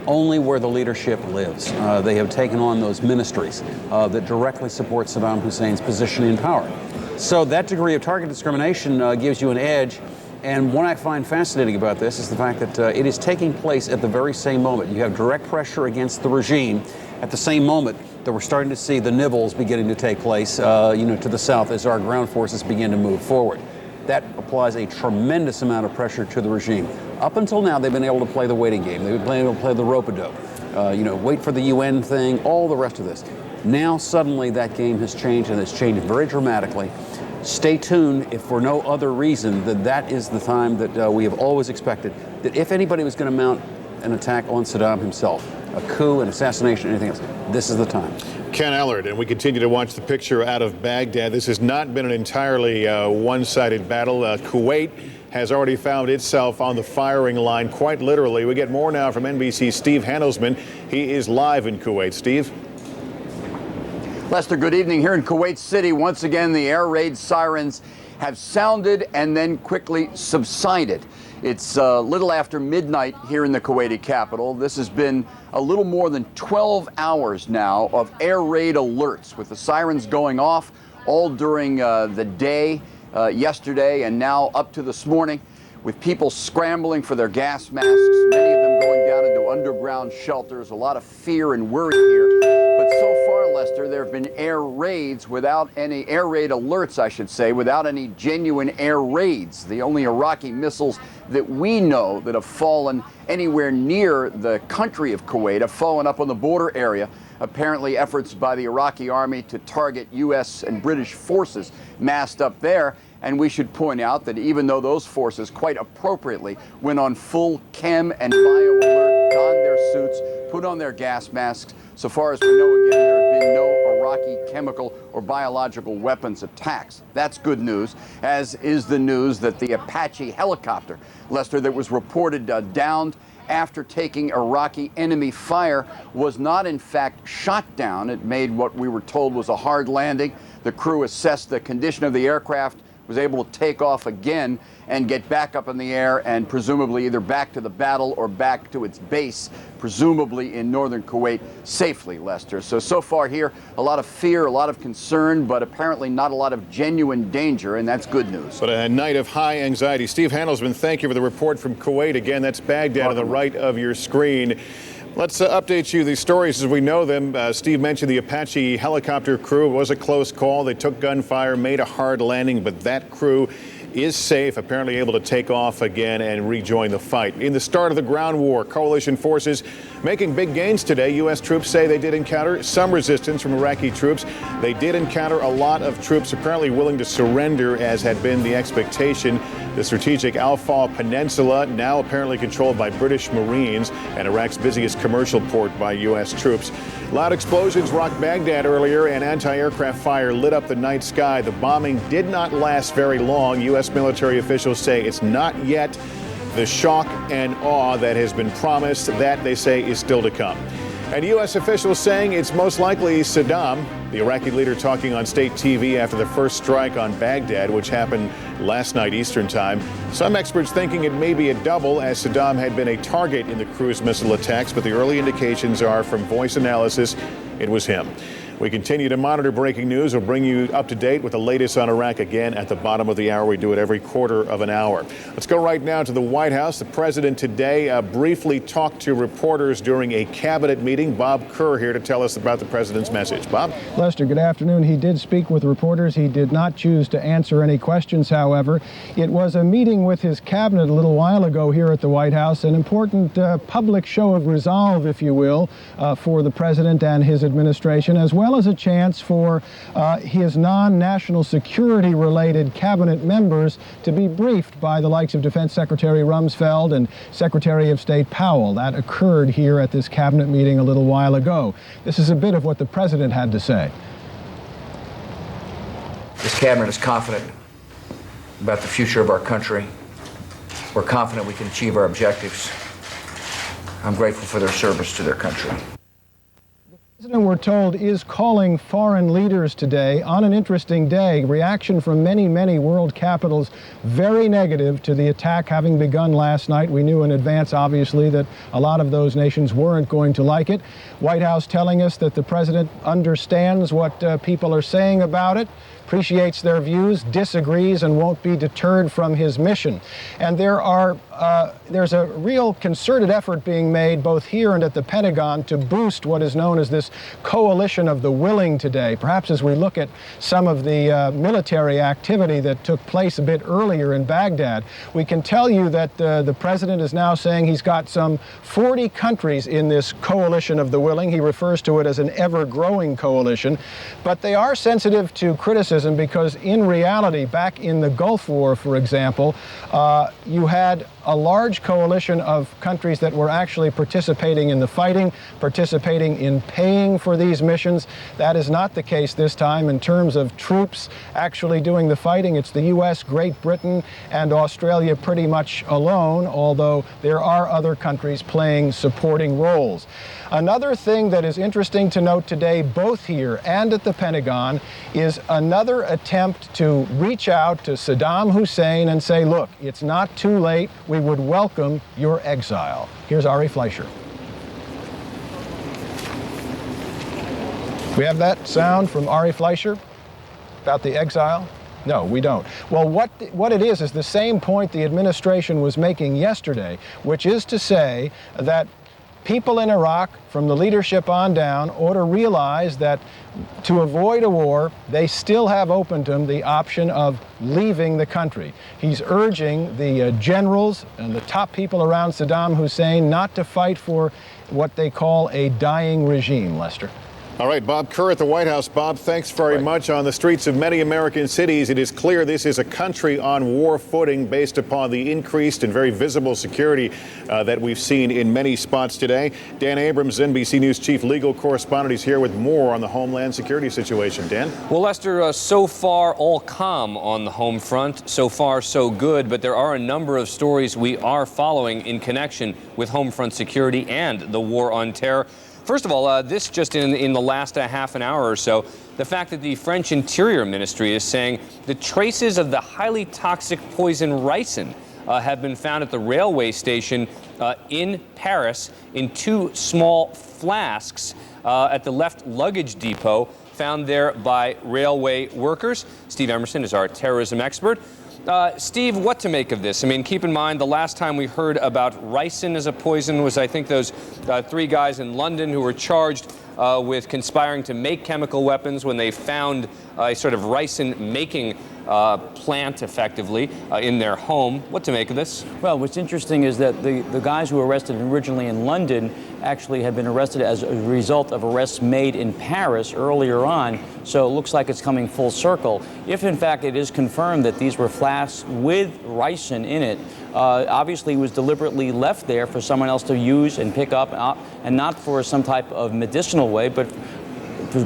only where the leadership lives. They have taken on those ministries that directly support Saddam Hussein's position in power. So that degree of target discrimination gives you an edge. And what I find fascinating about this is the fact that it is taking place at the very same moment. You have direct pressure against the regime at the same moment that we're starting to see the nibbles beginning to take place, to the south as our ground forces begin to move forward. That applies a tremendous amount of pressure to the regime. Up until now, they've been able to play the waiting game. They've been able to play the rope-a-dope, wait for the UN thing, all the rest of this. Now, suddenly, that game has changed, and it's changed very dramatically. Stay tuned, if for no other reason, that is the time that we have always expected, that if anybody was going to mount an attack on Saddam himself, a coup, an assassination, anything else, this is the time. Ken Ellard, and we continue to watch the picture out of Baghdad. This has not been an entirely one-sided battle. Kuwait has already found itself on the firing line, quite literally. We get more now from NBC's Steve Handelsman. He is live in Kuwait. Steve? Lester, good evening. Here in Kuwait City, once again, the air raid sirens have sounded and then quickly subsided. It's a little after midnight here in the Kuwaiti capital. This has been a little more than 12 hours now of air raid alerts, with the sirens going off all during the day yesterday and now up to this morning, with people scrambling for their gas masks, many of them going down into underground shelters. A lot of fear and worry here. But so far, Lester, there have been air raids without any air raid alerts, I should say, without any genuine air raids. The only Iraqi missiles that we know that have fallen anywhere near the country of Kuwait have fallen up on the border area. Apparently efforts by the Iraqi army to target U.S. and British forces massed up there. And we should point out that even though those forces quite appropriately went on full chem and bio alert, donned their suits, put on their gas masks, so far as we know, again, there have been no Iraqi chemical or biological weapons attacks. That's good news, as is the news that the Apache helicopter, Lester, that was reported downed after taking Iraqi enemy fire, was not in fact shot down. It made what we were told was a hard landing. The crew assessed the condition of the aircraft, was able to take off again and get back up in the air and presumably either back to the battle or back to its base, presumably in northern Kuwait, safely, Lester. So far here, a lot of fear, a lot of concern, but apparently not a lot of genuine danger, and that's good news. But a night of high anxiety. Steve Handelsman, thank you for the report from Kuwait. Again, that's Baghdad on the right of your screen. Let's update you the stories as we know them. Steve mentioned the Apache helicopter crew. It was a close call. They took gunfire, made a hard landing, but that crew is safe, apparently able to take off again and rejoin the fight. In the start of the ground war, coalition forces making big gains today. U.S. troops say they did encounter some resistance from Iraqi troops. They did encounter a lot of troops apparently willing to surrender, as had been the expectation. The strategic Al Faw Peninsula, now apparently controlled by British Marines, and Iraq's busiest commercial port by U.S. troops. Loud explosions rocked Baghdad earlier, and anti-aircraft fire lit up the night sky. The bombing did not last very long. U.S. military officials say it's not yet the shock and awe that has been promised. That, they say, is still to come. And U.S. officials saying it's most likely Saddam, the Iraqi leader talking on state TV after the first strike on Baghdad, which happened last night Eastern time. Some experts thinking it may be a double, as Saddam had been a target in the cruise missile attacks, but the early indications are from voice analysis it was him. We continue to monitor breaking news. We'll bring you up to date with the latest on Iraq again at the bottom of the hour. We do it every quarter of an hour. Let's go right now to the White House. The president today briefly talked to reporters during a cabinet meeting. Bob Kerr here to tell us about the president's message. Bob? Lester, good afternoon. He did speak with reporters. He did not choose to answer any questions, however. It was a meeting with his cabinet a little while ago here at the White House, an important public show of resolve, if you will, for the president and his administration, as well as a chance for his non-national security related cabinet members to be briefed by the likes of Defense Secretary Rumsfeld and Secretary of State Powell. That occurred here at this cabinet meeting a little while ago. This is a bit of what the president had to say. This cabinet is confident about the future of our country. We're confident we can achieve our objectives. I'm grateful for their service to their country. The president, we're told, is calling foreign leaders today on an interesting day. Reaction from many, many world capitals very negative to the attack having begun last night. We knew in advance, obviously, that a lot of those nations weren't going to like it. White House telling us that the president understands what people are saying about it, appreciates their views, disagrees, and won't be deterred from his mission. And there's a real concerted effort being made both here and at the Pentagon to boost what is known as this coalition of the willing today. Perhaps as we look at some of the military activity that took place a bit earlier in Baghdad, we can tell you that the president is now saying he's got some 40 countries in this coalition of the willing. He refers to it as an ever-growing coalition, but they are sensitive to criticism because in reality, back in the Gulf War, for example, you had a large coalition of countries that were actually participating in the fighting, participating in paying for these missions. That is not the case this time in terms of troops actually doing the fighting. It's the U.S., Great Britain, and Australia pretty much alone, although there are other countries playing supporting roles. Another thing that is interesting to note today, both here and at the Pentagon, is another attempt to reach out to Saddam Hussein and say, look, it's not too late. We would welcome your exile. Here's Ari Fleischer. We have that sound from Ari Fleischer about the exile? No, we don't. Well, what it is the same point the administration was making yesterday, which is to say that people in Iraq, from the leadership on down, ought to realize that to avoid a war, they still have open to them the option of leaving the country. He's urging the generals and the top people around Saddam Hussein not to fight for what they call a dying regime, Lester. All right, Bob Kerr at the White House. Bob, thanks very much. On the streets of many American cities, it is clear this is a country on war footing based upon the increased and very visible security that we've seen in many spots today. Dan Abrams, NBC News chief legal correspondent, is here with more on the Homeland security situation. Dan? Well, Lester, so far all calm on the home front. So far so good, but there are a number of stories we are following in connection with home front security and the war on terror. First of all, this just in the last half an hour or so, the fact that the French Interior Ministry is saying the traces of the highly toxic poison ricin have been found at the railway station in Paris in 2 small flasks at the left luggage depot found there by railway workers. Steve Emerson is our terrorism expert. Steve, what to make of this? I mean, keep in mind the last time we heard about ricin as a poison was, I think, those 3 guys in London who were charged with conspiring to make chemical weapons when they found a sort of ricin making plant, effectively, in their home. What to make of this? Well, what's interesting is that the guys who were arrested originally in London actually had been arrested as a result of arrests made in Paris earlier on, so it looks like it's coming full circle. If, in fact, it is confirmed that these were flasks with ricin in it, obviously it was deliberately left there for someone else to use and pick up, and not for some type of medicinal way, but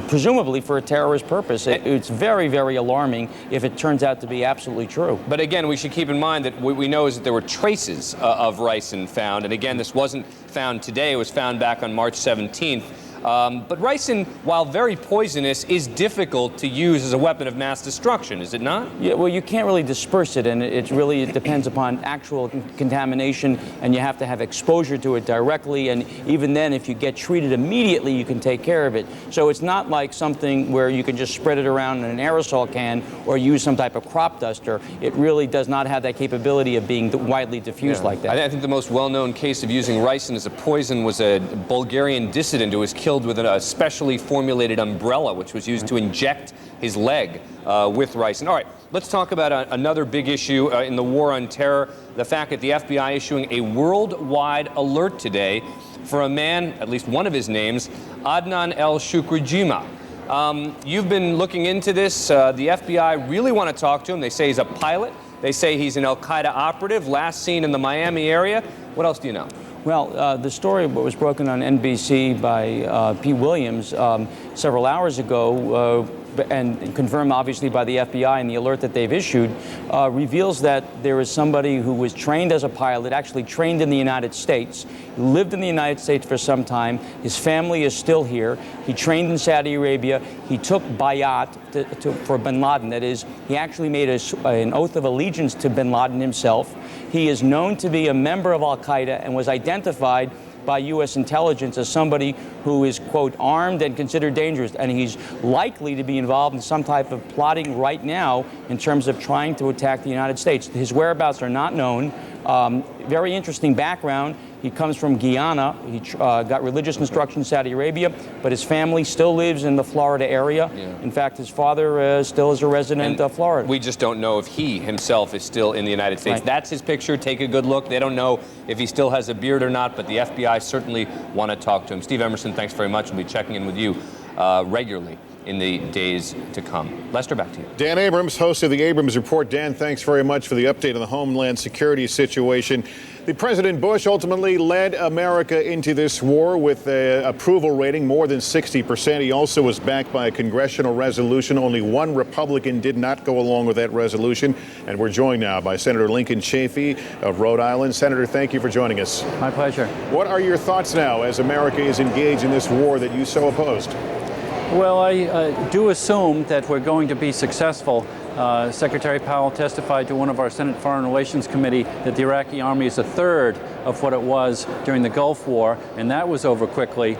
presumably for a terrorist purpose. It's very, very alarming if it turns out to be absolutely true. But again, we should keep in mind that what we know is that there were traces of ricin found. And again, this wasn't found today. It was found back on March 17th. But ricin, while very poisonous, is difficult to use as a weapon of mass destruction, is it not? Yeah, well, you can't really disperse it, and it depends upon actual contamination, and you have to have exposure to it directly, and even then, if you get treated immediately, you can take care of it. So it's not like something where you can just spread it around in an aerosol can or use some type of crop duster. It really does not have that capability of being widely diffused like that. I think the most well-known case of using ricin as a poison was a Bulgarian dissident who was killed with a specially formulated umbrella, which was used to inject his leg with ricin. All right, let's talk about another big issue in the war on terror, the fact that the FBI issuing a worldwide alert today for a man, at least one of his names, Adnan el-Shukrujima. You've been looking into this. The FBI really want to talk to him. They say he's a pilot. They say he's an al-Qaeda operative, last seen in the Miami area. What else do you know? Well, the story was broken on NBC by Pete Williams several hours ago, and confirmed obviously by the FBI and the alert that they've issued, reveals that there is somebody who was trained as a pilot, actually trained in the United States, lived in the United States for some time. His family is still here. He trained in Saudi Arabia. He took bayat for bin Laden. That is, he actually made an oath of allegiance to bin Laden himself. He is known to be a member of Al-Qaeda and was identified by U.S. intelligence as somebody who is, quote, armed and considered dangerous. And he's likely to be involved in some type of plotting right now in terms of trying to attack the United States. His whereabouts are not known. Very interesting background. He comes from Guyana. He got religious instruction in Saudi Arabia, but his family still lives in the Florida area. Yeah. In fact, his father still is a resident of Florida. We just don't know if he himself is still in the United States. Right. That's his picture. Take a good look. They don't know if he still has a beard or not, but the FBI certainly want to talk to him. Steve Emerson, thanks very much. We'll be checking in with you regularly in the days to come. Lester, back to you. Dan Abrams, host of the Abrams Report. Dan, thanks very much for the update on the Homeland Security situation. The President Bush ultimately led America into this war with an approval rating more than 60%. He also was backed by a congressional resolution. Only one Republican did not go along with that resolution. And we're joined now by Senator Lincoln Chafee of Rhode Island. Senator, thank you for joining us. My pleasure. What are your thoughts now as America is engaged in this war that you so opposed? Well, I do assume that we're going to be successful. Secretary Powell testified to one of our Senate Foreign Relations Committee that the Iraqi army is a third of what it was during the Gulf War, and that was over quickly.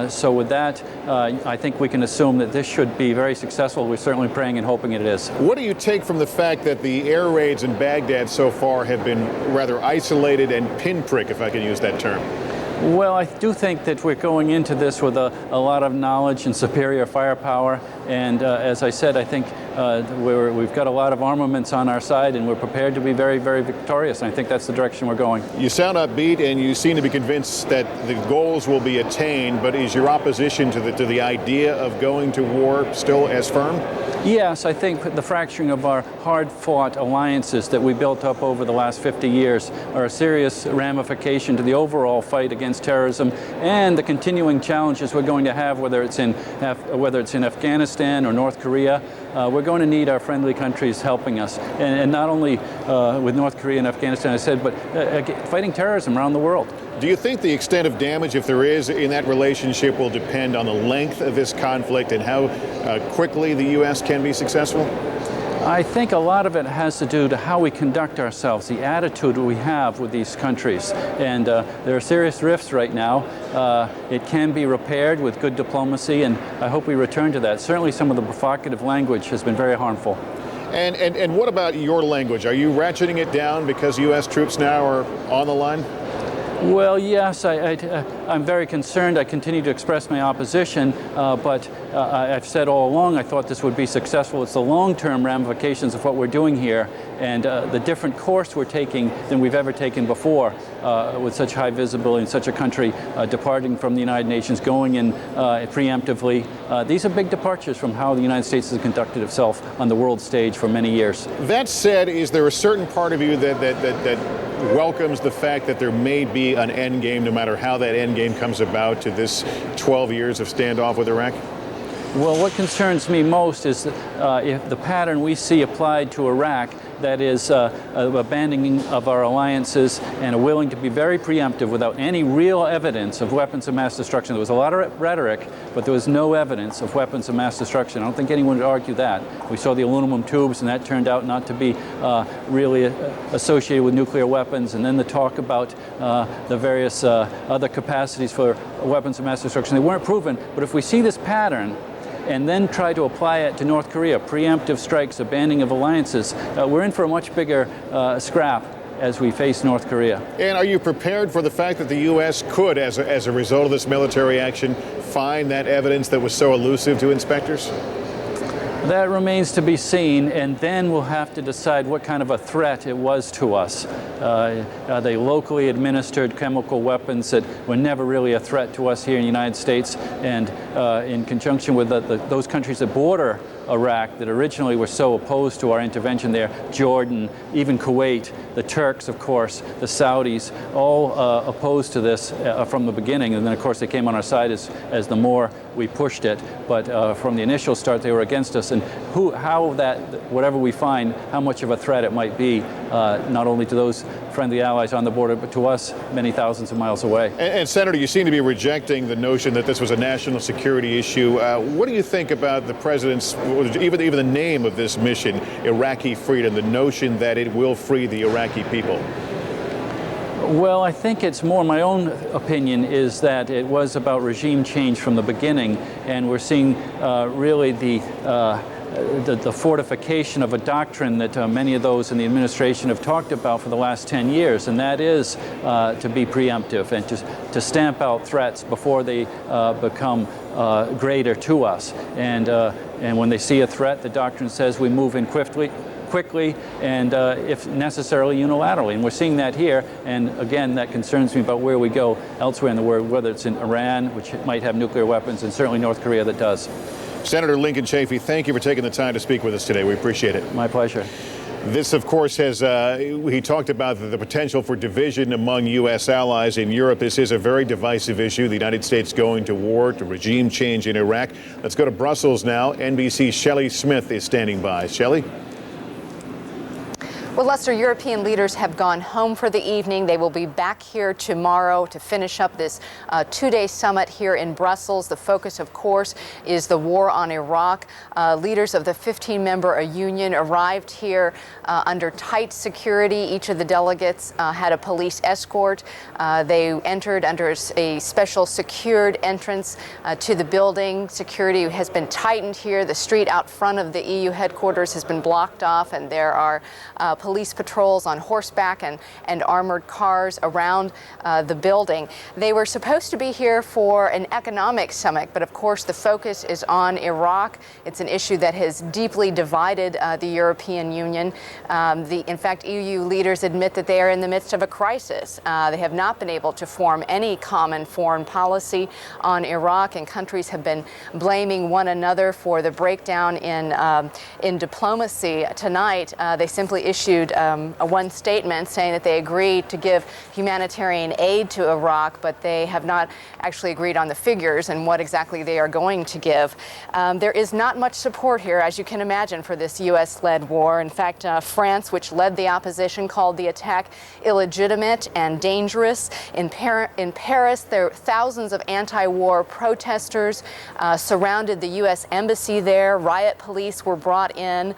So with that, I think we can assume that this should be very successful. We're certainly praying and hoping it is. What do you take from the fact that the air raids in Baghdad so far have been rather isolated and pinprick, if I can use that term? Well, I do think that we're going into this with a lot of knowledge and superior firepower. And as I said, I think we've got a lot of armaments on our side, and we're prepared to be very, very victorious. And I think that's the direction we're going. You sound upbeat, and you seem to be convinced that the goals will be attained. But is your opposition to the idea of going to war still as firm? Yes, I think the fracturing of our hard-fought alliances that we built up over the last 50 years are a serious ramification to the overall fight against terrorism and the continuing challenges we're going to have, whether it's in Afghanistan or North Korea. We're going to need our friendly countries helping us, and not only with North Korea and Afghanistan, I said, but fighting terrorism around the world. Do you think the extent of damage, if there is, in that relationship will depend on the length of this conflict and how quickly the U.S. can be successful? I think a lot of it has to do to how we conduct ourselves, the attitude we have with these countries. And there are serious rifts right now. It can be repaired with good diplomacy, and I hope we return to that. Certainly some of the provocative language has been very harmful. And what about your language? Are you ratcheting it down because U.S. troops now are on the line? Well, yes, I'm very concerned. I continue to express my opposition, but I've said all along I thought this would be successful. It's the long-term ramifications of what we're doing here and the different course we're taking than we've ever taken before with such high visibility in such a country, departing from the United Nations, going in preemptively. These are big departures from how the United States has conducted itself on the world stage for many years. That said, is there a certain part of you that welcomes the fact that there may be an end game, no matter how that end game comes about, to this 12 years of standoff with Iraq? Well, what concerns me most is if the pattern we see applied to Iraq, that is abandoning of our alliances and willing to be very preemptive without any real evidence of weapons of mass destruction. There was a lot of rhetoric, but there was no evidence of weapons of mass destruction. I don't think anyone would argue that. We saw the aluminum tubes, and that turned out not to be really associated with nuclear weapons. And then the talk about the various other capacities for weapons of mass destruction. They weren't proven, but if we see this pattern, and then try to apply it to North Korea, preemptive strikes, abandoning of alliances, we're in for a much bigger scrap as we face North Korea. And are you prepared for the fact that the U.S. could, as a result of this military action, find that evidence that was so elusive to inspectors? That remains to be seen, and then we'll have to decide what kind of a threat it was to us. Are they locally administered chemical weapons that were never really a threat to us here in the United States? And in conjunction with those countries that border Iraq that originally were so opposed to our intervention there, Jordan, even Kuwait, the Turks, of course, the Saudis, all opposed to this from the beginning. And then, of course, they came on our side as the more we pushed it. But from the initial start, they were against us. And how that, whatever we find, how much of a threat it might be, not only to those friendly allies on the border, but to us many thousands of miles away. And Senator, you seem to be rejecting the notion that this was a national security issue. What do you think about the president's, even the name of this mission, Iraqi Freedom, the notion that it will free the Iraqi people? Well, I think it's more, my own opinion is that it was about regime change from the beginning, and we're seeing really the fortification of a doctrine that many of those in the administration have talked about for the last 10 years, and that is to be preemptive and to stamp out threats before they become greater to us. And when they see a threat, the doctrine says we move in quickly and if necessarily unilaterally. And we're seeing that here. And again, that concerns me about where we go elsewhere in the world, whether it's in Iran, which might have nuclear weapons, and certainly North Korea that does. Senator Lincoln Chafee, thank you for taking the time to speak with us today. We appreciate it. My pleasure. This, of course, has, he talked about the potential for division among U.S. allies in Europe. This is a very divisive issue. The United States going to war, to regime change in Iraq. Let's go to Brussels now. NBC's Shelley Smith is standing by. Shelley? Well, Lester, European leaders have gone home for the evening. They will be back here tomorrow to finish up this two-day summit here in Brussels. The focus, of course, is the war on Iraq. Leaders of the 15-member union arrived here under tight security. Each of the delegates had a police escort. They entered under a special secured entrance to the building. Security has been tightened here. The street out front of the EU headquarters has been blocked off, and there are police patrols on horseback and armored cars around the building. They were supposed to be here for an economic summit, but of course the focus is on Iraq. It's an issue that has deeply divided the European Union. In fact, EU leaders admit that they are in the midst of a crisis. They have not been able to form any common foreign policy on Iraq, and countries have been blaming one another for the breakdown in diplomacy. Tonight, they simply issued one statement saying that they agreed to give humanitarian aid to Iraq, but they have not actually agreed on the figures and what exactly they are going to give. There is not much support here, as you can imagine, for this U.S.-led war. In fact, France, which led the opposition, called the attack illegitimate and dangerous. In Paris, there thousands of anti-war protesters surrounded the U.S. embassy there. Riot police were brought in.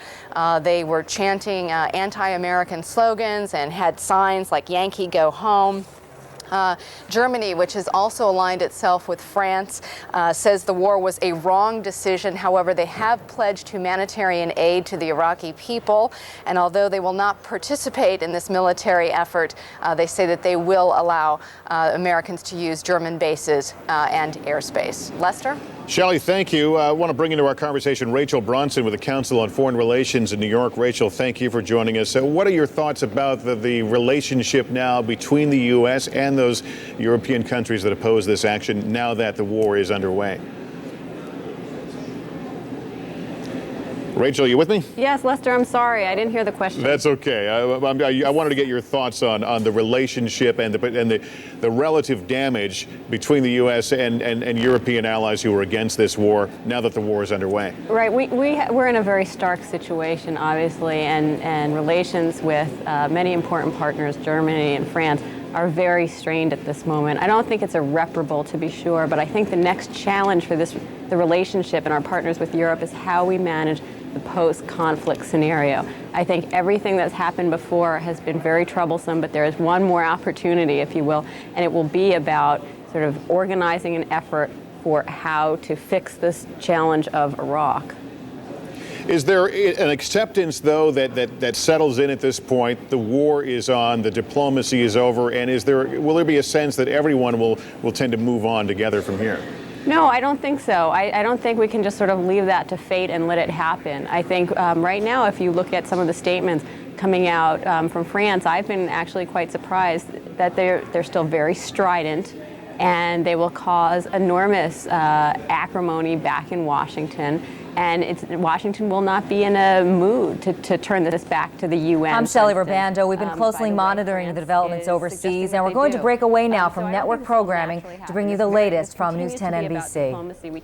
They were chanting anti-American slogans and had signs like "Yankee Go Home." Germany, which has also aligned itself with France, says the war was a wrong decision. However, they have pledged humanitarian aid to the Iraqi people, and although they will not participate in this military effort, they say that they will allow Americans to use German bases and airspace. Lester? Shelley, thank you. I want to bring into our conversation Rachel Bronson with the Council on Foreign Relations in New York. Rachel, thank you for joining us. What are your thoughts about the relationship now between the U.S. and those European countries that oppose this action now that the war is underway? Rachel, are you with me? Yes, Lester, I'm sorry. I didn't hear the question. That's okay. I wanted to get your thoughts on the relationship and the relative damage between the U.S. and European allies who are against this war now that the war is underway. Right. We're in a very stark situation, obviously, and relations with many important partners, Germany and France, are very strained at this moment. I don't think it's irreparable, to be sure, but I think the next challenge for the relationship and our partners with Europe is how we manage the post-conflict scenario. I think everything that's happened before has been very troublesome, but there is one more opportunity, if you will, and it will be about sort of organizing an effort for how to fix this challenge of Iraq. Is there an acceptance, though, that settles in at this point? The war is on, the diplomacy is over, and will there be a sense that everyone will tend to move on together from here? No, I don't think so. I don't think we can just sort of leave that to fate and let it happen. I think right now, if you look at some of the statements coming out from France, I've been actually quite surprised that they're still very strident. and they will cause enormous acrimony back in Washington. And Washington will not be in a mood to turn this back to the UN. I'm Shelley Rabando. We've been closely monitoring the developments overseas, and we're going to break away now from network programming to bring you the latest from News 10 NBC.